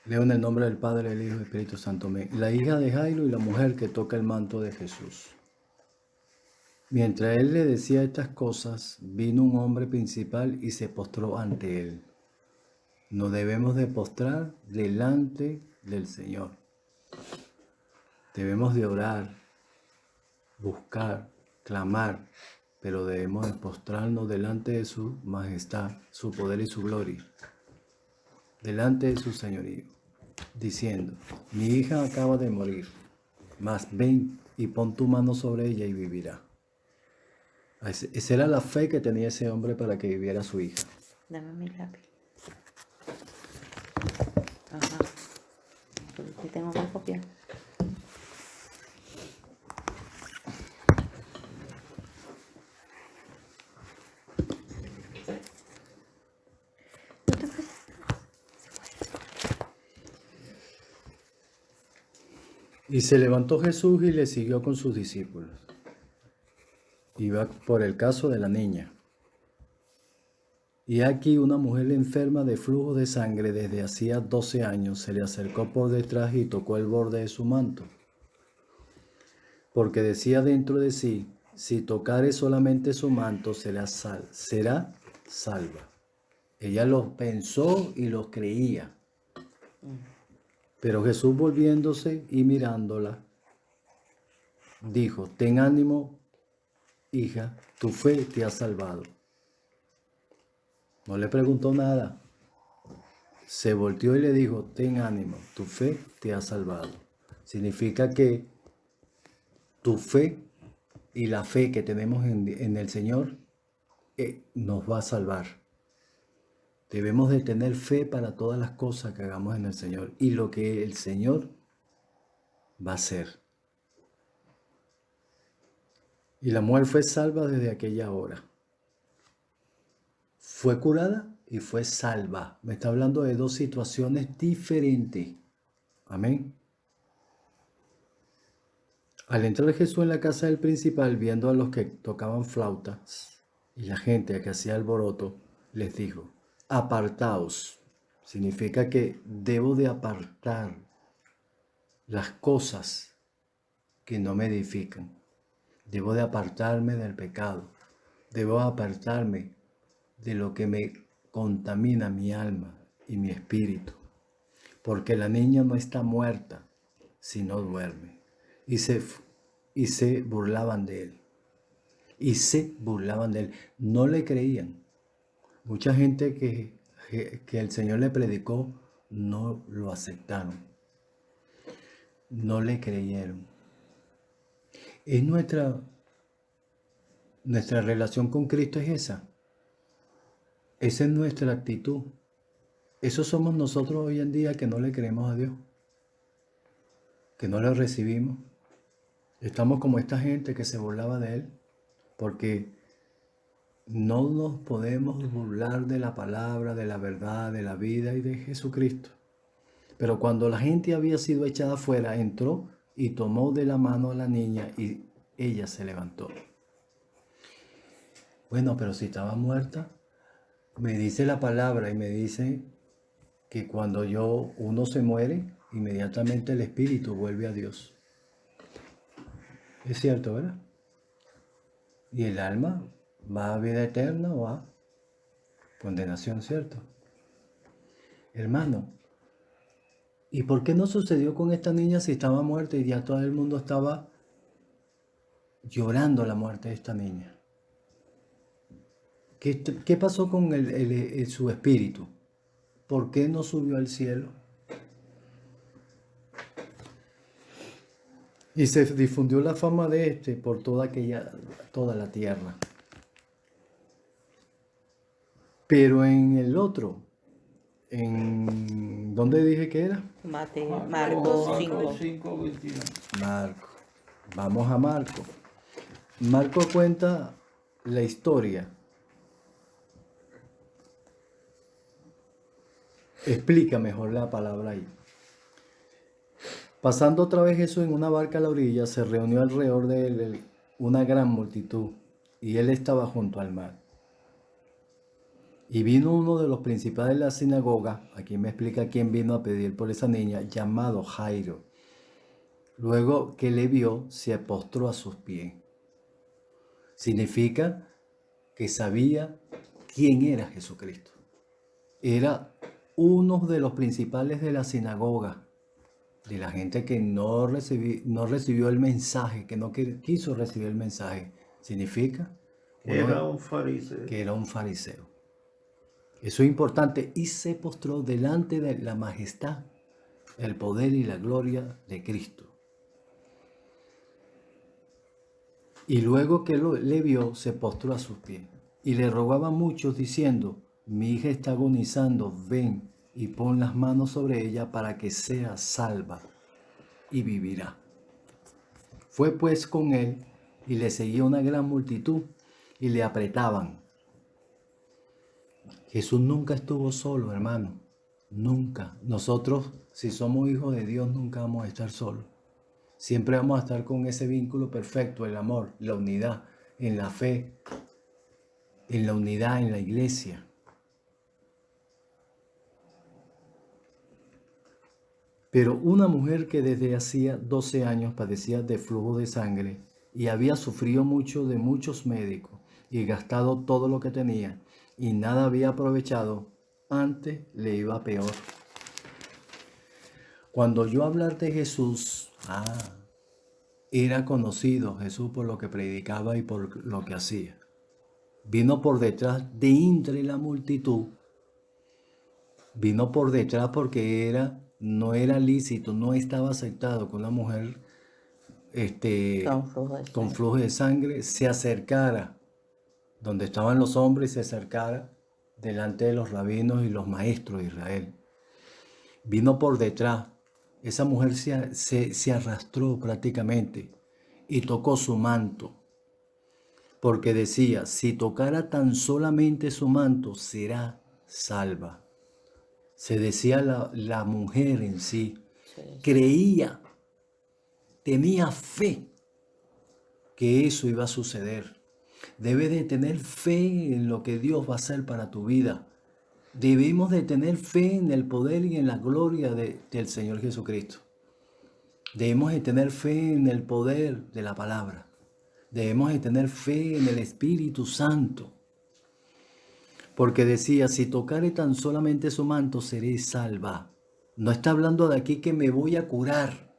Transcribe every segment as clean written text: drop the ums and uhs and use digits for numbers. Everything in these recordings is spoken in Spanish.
Leo en el nombre del Padre, del Hijo y del Espíritu Santo. Amén. La hija de Jairo y la mujer que toca el manto de Jesús. Mientras él le decía estas cosas, vino un hombre principal y se postró ante él. Nos debemos de postrar delante del Señor. Debemos de orar, buscar, clamar, pero debemos de postrarnos delante de su majestad, su poder y su gloria, delante de su señorío, diciendo: mi hija acaba de morir, mas ven y pon tu mano sobre ella y vivirá. Esa era la fe que tenía ese hombre para que viviera su hija. Dame mi lápiz. Ajá. Porque tengo que copiar. Y se levantó Jesús y le siguió con sus discípulos. Iba por el caso de la niña. Y aquí una mujer enferma de flujo de sangre desde hacía 12 años se le acercó por detrás y tocó el borde de su manto. Porque decía dentro de sí: si tocare solamente su manto, será salva. Ella lo pensó y lo creía. Pero Jesús, volviéndose y mirándola, dijo: ten ánimo, hija, tu fe te ha salvado. No le preguntó nada. Se volteó y le dijo: ten ánimo, tu fe te ha salvado. Significa que tu fe y la fe que tenemos en el Señor nos va a salvar. Debemos de tener fe para todas las cosas que hagamos en el Señor y lo que el Señor va a hacer. Y la mujer fue salva desde aquella hora. Fue curada y fue salva. Me está hablando de dos situaciones diferentes. Amén. Al entrar Jesús en la casa del principal, viendo a los que tocaban flautas y la gente que hacía alboroto, les dijo: apartaos. Significa que debo de apartar las cosas que no me edifican. Debo de apartarme del pecado. Debo apartarme de lo que me contamina mi alma y mi espíritu. Porque la niña no está muerta, sino duerme. Y se burlaban de él. Y se burlaban de él. No le creían. Mucha gente que el Señor le predicó no lo aceptaron. No le creyeron. Es nuestra relación con Cristo es esa. Esa es nuestra actitud. Eso somos nosotros hoy en día, que no le creemos a Dios, que no le recibimos. Estamos como esta gente que se burlaba de Él, porque no nos podemos burlar de la palabra, de la verdad, de la vida y de Jesucristo. Pero cuando la gente había sido echada afuera, entró y tomó de la mano a la niña y ella se levantó. Bueno, pero si estaba muerta, me dice la palabra y me dice que cuando uno se muere, inmediatamente el espíritu vuelve a Dios. Es cierto, ¿verdad? Y el alma va a vida eterna o a condenación, ¿cierto? Hermano, ¿y por qué no sucedió con esta niña si estaba muerta y ya todo el mundo estaba llorando la muerte de esta niña? ¿Qué pasó con su espíritu? ¿Por qué no subió al cielo? Y se difundió la fama de por toda la tierra. Pero en el otro, ¿dónde dije que era? Marcos 5. 21. Marco. Vamos a Marco. Marco cuenta la historia. Explica mejor la palabra ahí. Pasando otra vez Jesús en una barca a la orilla, se reunió alrededor de él una gran multitud, y él estaba junto al mar. Y vino uno de los principales de la sinagoga, aquí me explica quién vino a pedir por esa niña, llamado Jairo. Luego que le vio, se postró a sus pies. Significa que sabía quién era Jesucristo. Era uno de los principales de la sinagoga, de la gente que no recibió el mensaje, que no quiso recibir el mensaje. Significa Era un fariseo. que era un fariseo. Eso es importante. Y se postró delante de la majestad, el poder y la gloria de Cristo. Y luego que le vio, se postró a sus pies. Y le rogaba a muchos diciendo, mi hija está agonizando, ven y pon las manos sobre ella para que sea salva y vivirá. Fue pues con él y le seguía una gran multitud y le apretaban. Jesús nunca estuvo solo, hermano. Nunca. Nosotros, si somos hijos de Dios, nunca vamos a estar solos. Siempre vamos a estar con ese vínculo perfecto, el amor, la unidad, en la fe, en la unidad, en la iglesia. Pero una mujer que desde hacía 12 años padecía de flujo de sangre y había sufrido mucho de muchos médicos y gastado todo lo que tenía y nada había aprovechado, antes le iba peor. Cuando oyó hablar de Jesús, era conocido Jesús por lo que predicaba y por lo que hacía. Vino por detrás de entre la multitud. Vino por detrás porque no era lícito, no estaba aceptado que una mujer con flujo de sangre se acercara donde estaban los hombres y se acercara delante de los rabinos y los maestros de Israel. Vino por detrás. Esa mujer se arrastró prácticamente y tocó su manto, porque decía, si tocara tan solamente su manto, será salva. Se decía la mujer en sí, creía, tenía fe que eso iba a suceder. Debes de tener fe en lo que Dios va a hacer para tu vida. Debemos de tener fe en el poder y en la gloria del Señor Jesucristo. Debemos de tener fe en el poder de la palabra. Debemos de tener fe en el Espíritu Santo. Porque decía, si tocare tan solamente su manto, seré salva. No está hablando de aquí que me voy a curar,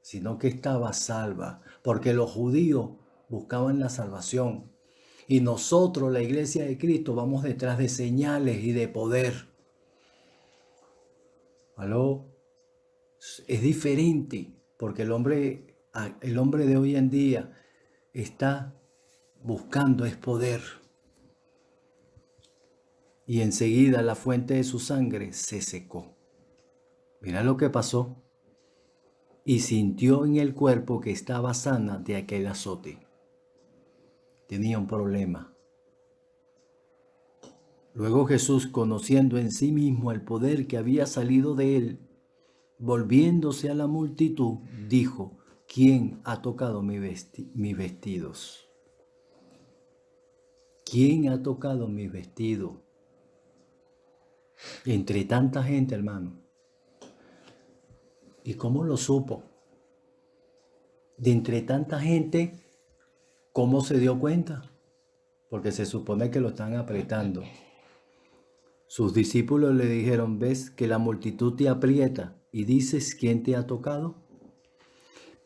sino que estaba salva. Porque los judíos buscaban la salvación. Y nosotros, la iglesia de Cristo, vamos detrás de señales y de poder. ¿Aló? Es diferente, porque el hombre de hoy en día está buscando es poder. Y enseguida la fuente de su sangre se secó. Mira lo que pasó. Y sintió en el cuerpo que estaba sana de aquel azote. Tenía un problema. Luego Jesús, conociendo en sí mismo el poder que había salido de él, volviéndose a la multitud, dijo, ¿quién ha tocado mis vestidos? ¿Quién ha tocado mis vestidos? Entre tanta gente, hermano. ¿Y cómo lo supo? De entre tanta gente, ¿cómo se dio cuenta? Porque se supone que lo están apretando. Sus discípulos le dijeron, ¿ves que la multitud te aprieta y dices quién te ha tocado?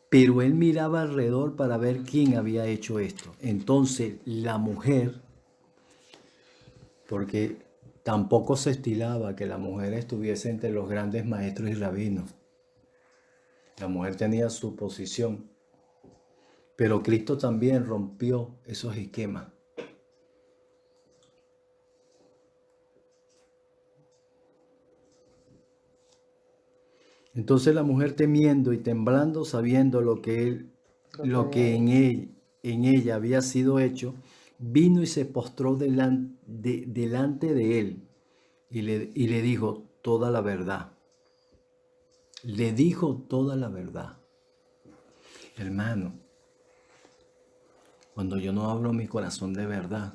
Pero él miraba alrededor para ver quién había hecho esto. Entonces la mujer, porque tampoco se estilaba que la mujer estuviese entre los grandes maestros y rabinos. La mujer tenía su posición. Pero Cristo también rompió esos esquemas. Entonces la mujer, temiendo y temblando, sabiendo lo que en ella había sido hecho, vino y se postró delante de él y le dijo toda la verdad. Le dijo toda la verdad. Hermano, cuando yo no hablo mi corazón de verdad,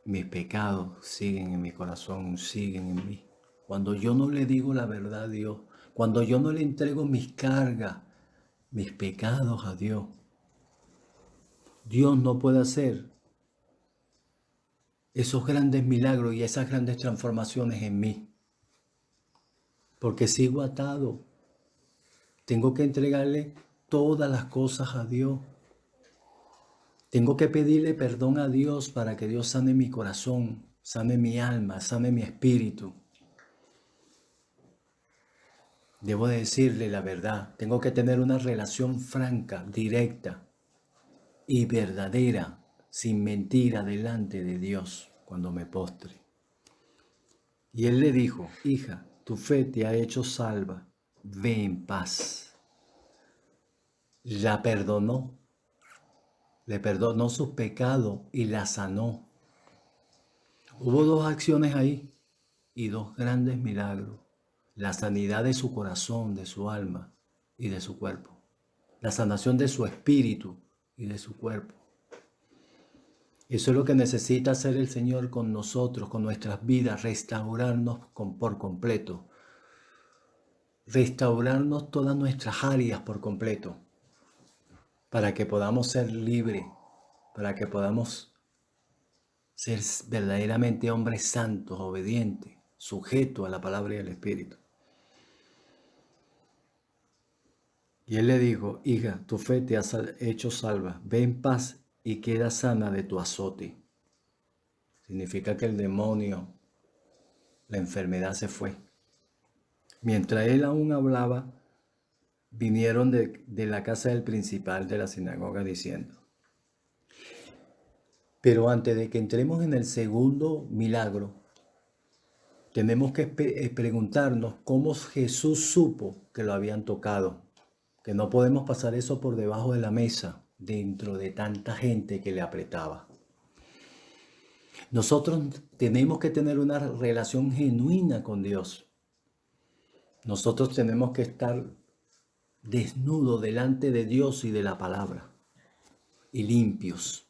mis pecados siguen en mi corazón, siguen en mí. Cuando yo no le digo la verdad a Dios, cuando yo no le entrego mis cargas, mis pecados a Dios, Dios no puede hacer esos grandes milagros y esas grandes transformaciones en mí. Porque sigo atado. Tengo que entregarle todas las cosas a Dios. Tengo que pedirle perdón a Dios para que Dios sane mi corazón, sane mi alma, sane mi espíritu. Debo de decirle la verdad. Tengo que tener una relación franca, directa y verdadera, sin mentira, delante de Dios cuando me postre. Y él le dijo: hija, tu fe te ha hecho salva, ve en paz. La perdonó, le perdonó sus pecados y la sanó. Hubo dos acciones ahí y dos grandes milagros. La sanidad de su corazón, de su alma y de su cuerpo. La sanación de su espíritu y de su cuerpo. Eso es lo que necesita hacer el Señor con nosotros, con nuestras vidas, restaurarnos por completo. Restaurarnos todas nuestras áreas por completo, para que podamos ser libres, para que podamos ser verdaderamente hombres santos, obedientes, sujetos a la palabra y al Espíritu. Y él le dijo: hija, tu fe te ha hecho salva, ve en paz y queda sana de tu azote. Significa que el demonio, la enfermedad se fue. Mientras él aún hablaba, vinieron de la casa del principal de la sinagoga diciendo. Pero antes de que entremos en el segundo milagro, tenemos que preguntarnos cómo Jesús supo que lo habían tocado. Que no podemos pasar eso por debajo de la mesa, dentro de tanta gente que le apretaba. Nosotros tenemos que tener una relación genuina con Dios. Nosotros tenemos que estar desnudos delante de Dios y de la palabra, y limpios.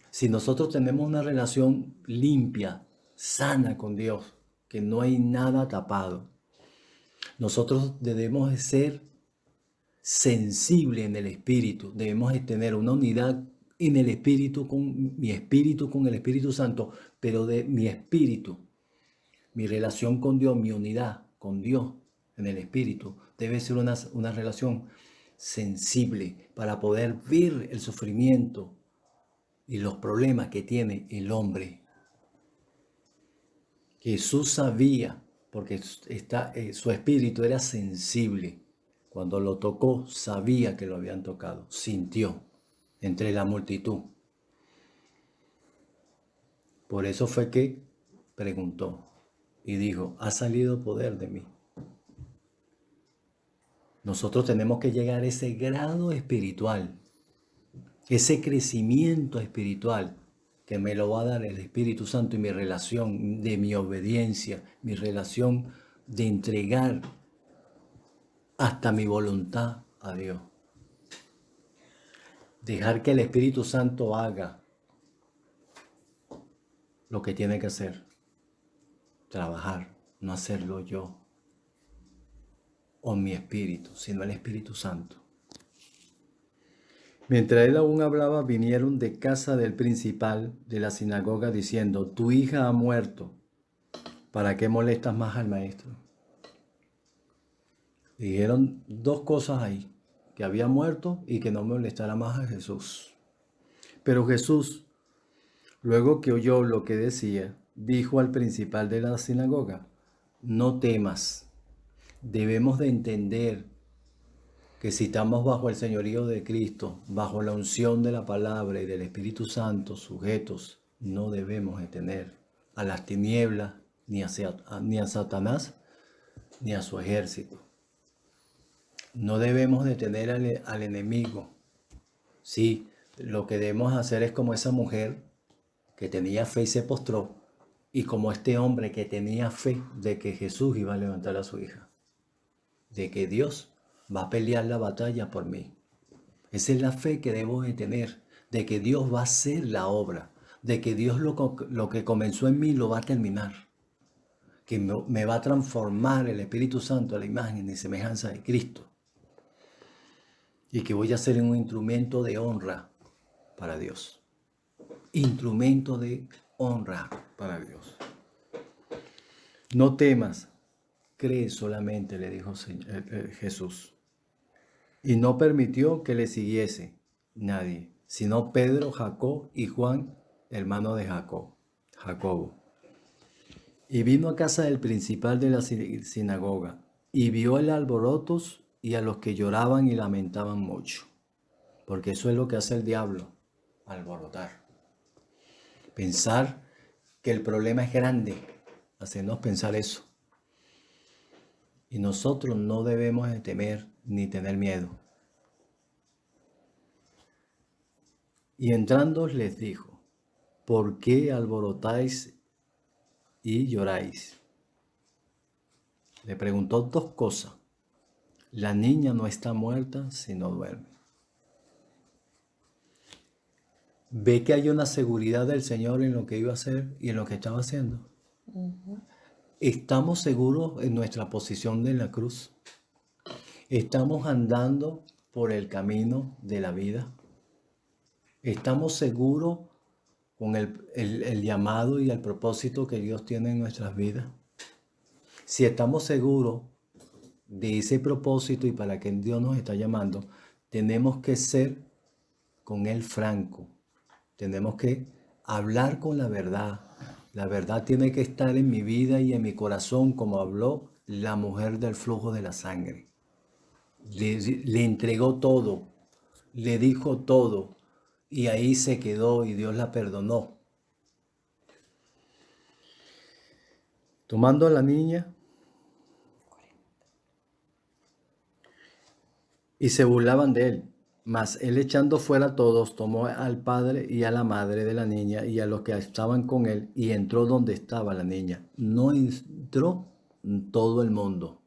Si nosotros tenemos una relación limpia, sana con Dios, que no hay nada tapado, nosotros debemos de ser sensibles en el espíritu, debemos de tener una unidad en el espíritu, con el Espíritu Santo, pero de mi espíritu, mi relación con Dios, mi unidad con Dios en el espíritu, debe ser una relación sensible para poder ver el sufrimiento y los problemas que tiene el hombre. Jesús sabía, porque su espíritu era sensible. Cuando lo tocó, sabía que lo habían tocado, sintió entre la multitud. Por eso fue que preguntó y dijo: ha salido poder de mí. Nosotros tenemos que llegar a ese grado espiritual, ese crecimiento espiritual que me lo va a dar el Espíritu Santo, y mi relación de mi obediencia, mi relación de entregar hasta mi voluntad a Dios. Dejar que el Espíritu Santo haga lo que tiene que hacer. Trabajar, no hacerlo yo o mi espíritu, sino el Espíritu Santo. Mientras él aún hablaba, vinieron de casa del principal de la sinagoga diciendo: tu hija ha muerto, ¿para qué molestas más al maestro? Dijeron dos cosas ahí: que había muerto y que no molestara más a Jesús. Pero Jesús, luego que oyó lo que decía, dijo al principal de la sinagoga: no temas. Debemos de entender que si estamos bajo el señorío de Cristo, bajo la unción de la palabra y del Espíritu Santo, sujetos, no debemos de temer a las tinieblas, ni a Satanás, ni a su ejército. No debemos de temer al enemigo. Sí, lo que debemos hacer es como esa mujer que tenía fe y se postró, y como este hombre que tenía fe de que Jesús iba a levantar a su hija, de que Dios va a pelear la batalla por mí. Esa es la fe que debo de tener, de que Dios va a hacer la obra, de que Dios lo que comenzó en mí lo va a terminar, que me va a transformar el Espíritu Santo a la imagen y semejanza de Cristo, y que voy a ser un instrumento de honra para Dios. Instrumento de honra para Dios. No temas, cree solamente, le dijo Jesús. Y no permitió que le siguiese nadie, sino Pedro, Jacob y Juan, hermano de Jacobo. Y vino a casa del principal de la sinagoga, y vio el alborotos y a los que lloraban y lamentaban mucho. Porque eso es lo que hace el diablo, alborotar. Pensar que el problema es grande, hacernos pensar eso. Y nosotros no debemos de temer ni tener miedo. Y entrando les dijo, ¿por qué alborotáis y lloráis? Le preguntó dos cosas. La niña no está muerta, sino duerme. Ve que hay una seguridad del Señor en lo que iba a hacer y en lo que estaba haciendo. ¿Estamos seguros en nuestra posición de la cruz? ¿Estamos andando por el camino de la vida? ¿Estamos seguros con el llamado y el propósito que Dios tiene en nuestras vidas? Si estamos seguros de ese propósito y para qué Dios nos está llamando, tenemos que ser con Él franco. Tenemos que hablar con la verdad. La verdad tiene que estar en mi vida y en mi corazón, como habló la mujer del flujo de la sangre. Le entregó todo, le dijo todo, y ahí se quedó y Dios la perdonó. Tomando a la niña, y se burlaban de él. Mas él, echando fuera a todos, tomó al padre y a la madre de la niña y a los que estaban con él, y entró donde estaba la niña. No entró todo el mundo,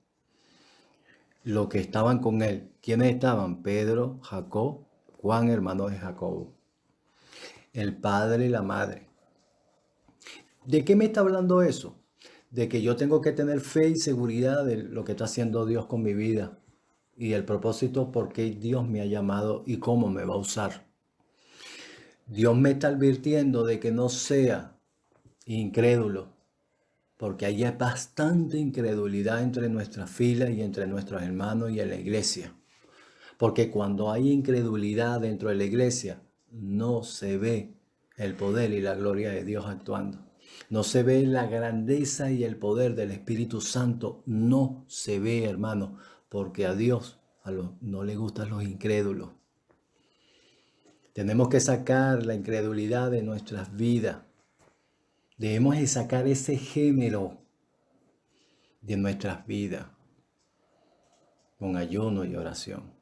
los que estaban con él. ¿Quiénes estaban? Pedro, Jacob, Juan, hermano de Jacobo, el padre y la madre. ¿De qué me está hablando eso? De que yo tengo que tener fe y seguridad de lo que está haciendo Dios con mi vida. Y el propósito por qué Dios me ha llamado y cómo me va a usar. Dios me está advirtiendo de que no sea incrédulo, porque hay bastante incredulidad entre nuestras filas y entre nuestros hermanos y en la iglesia. Porque cuando hay incredulidad dentro de la iglesia, no se ve el poder y la gloria de Dios actuando. No se ve la grandeza y el poder del Espíritu Santo. No se ve, hermano. Porque a Dios no le gustan los incrédulos. Tenemos que sacar la incredulidad de nuestras vidas. Debemos de sacar ese género de nuestras vidas con ayuno y oración.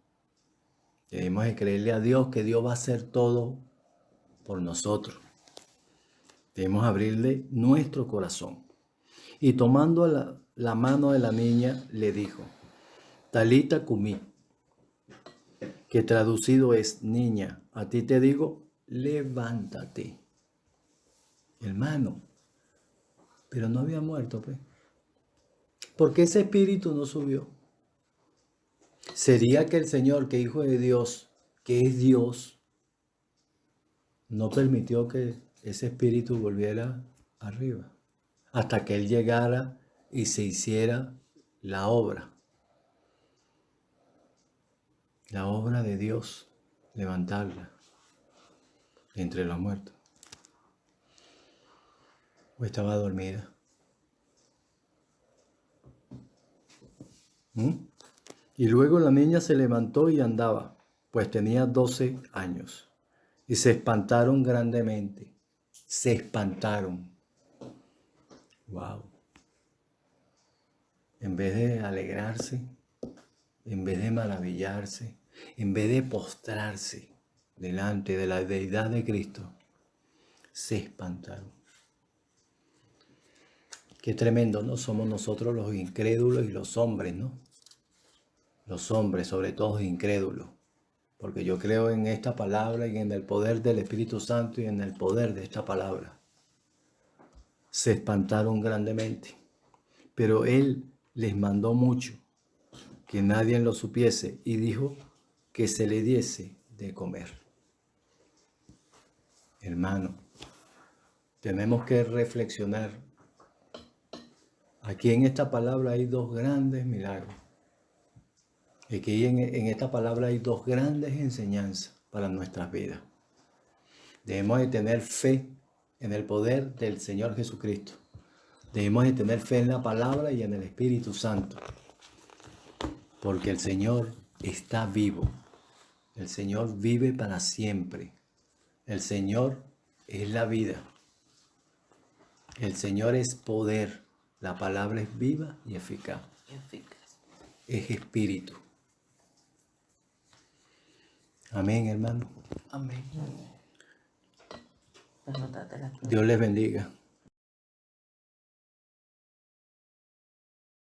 Debemos de creerle a Dios que Dios va a hacer todo por nosotros. Debemos abrirle nuestro corazón. Y tomando la mano de la niña, le dijo, Talita cumí, que traducido es, niña, a ti te digo, levántate. Hermano, pero no había muerto, pues. Porque ese espíritu no subió. ¿Sería que el Señor, que Hijo de Dios, que es Dios, no permitió que ese espíritu volviera arriba? Hasta que Él llegara y se hiciera la obra. La obra de Dios, levantarla entre los muertos. ¿O estaba dormida? Y luego la niña se levantó y andaba, pues tenía 12 años. Y se espantaron grandemente. Se espantaron. Wow. En vez de alegrarse, en vez de maravillarse, en vez de postrarse delante de la deidad de Cristo, se espantaron. Qué tremendo, ¿no? Somos nosotros los incrédulos y los hombres, ¿no? Los hombres, sobre todo incrédulos. porque yo creo en esta palabra y en el poder del Espíritu Santo y en el poder de esta palabra. Se espantaron grandemente, pero él les mandó mucho, que nadie lo supiese, y dijo que se le diese de comer. Hermano, tenemos que reflexionar. Aquí en esta palabra hay dos grandes milagros. Aquí en esta palabra hay dos grandes enseñanzas para nuestras vidas. Debemos de tener fe en el poder del Señor Jesucristo. Debemos de tener fe en la palabra y en el Espíritu Santo. Porque el Señor está vivo. El Señor vive para siempre. El Señor es la vida. El Señor es poder. La palabra es viva y eficaz. Es espíritu. Amén, hermano. Amén. Dios les bendiga.